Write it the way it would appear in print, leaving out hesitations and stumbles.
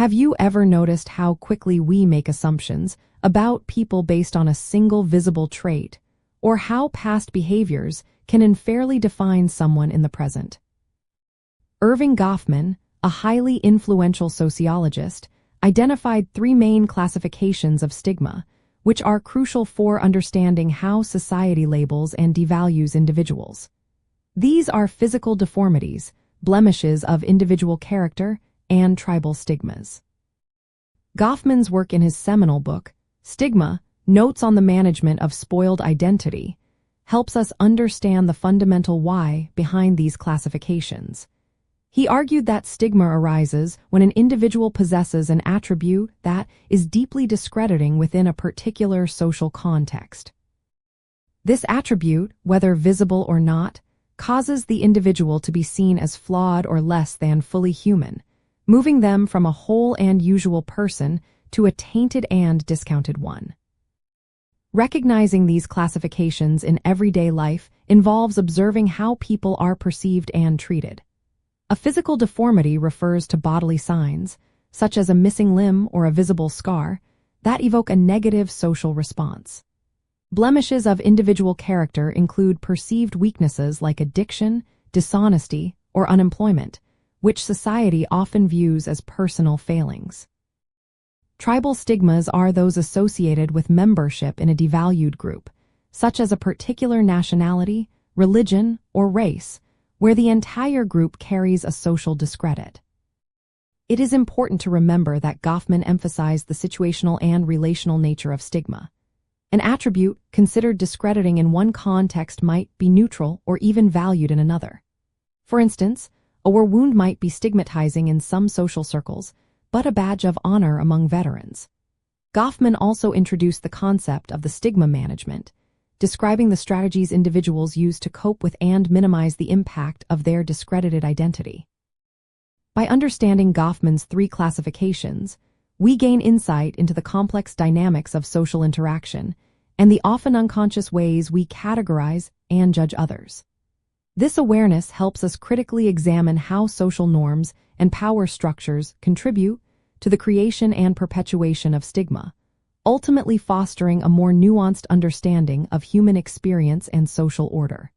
Have you ever noticed how quickly we make assumptions about people based on a single visible trait, or how past behaviors can unfairly define someone in the present? Erving Goffman, a highly influential sociologist, identified three main classifications of stigma, which are crucial for understanding how society labels and devalues individuals. These are physical deformities, blemishes of individual character, and tribal stigmas. Goffman's work in his seminal book, Stigma, Notes on the Management of Spoiled Identity, helps us understand the fundamental why behind these classifications. He argued that stigma arises when an individual possesses an attribute that is deeply discrediting within a particular social context. This attribute, whether visible or not, causes the individual to be seen as flawed or less than fully human, moving them from a whole and usual person to a tainted and discounted one. Recognizing these classifications in everyday life involves observing how people are perceived and treated. A physical deformity refers to bodily signs, such as a missing limb or a visible scar, that evoke a negative social response. Blemishes of individual character include perceived weaknesses like addiction, dishonesty, or unemployment, which society often views as personal failings. Tribal stigmas are those associated with membership in a devalued group, such as a particular nationality, religion, or race, where the entire group carries a social discredit. It is important to remember that Goffman emphasized the situational and relational nature of stigma. An attribute considered discrediting in one context might be neutral or even valued in another. For instance, a war wound might be stigmatizing in some social circles, but a badge of honor among veterans. Goffman also introduced the concept of the stigma management, describing the strategies individuals use to cope with and minimize the impact of their discredited identity. By understanding Goffman's three classifications, we gain insight into the complex dynamics of social interaction and the often unconscious ways we categorize and judge others. This awareness helps us critically examine how social norms and power structures contribute to the creation and perpetuation of stigma, ultimately fostering a more nuanced understanding of human experience and social order.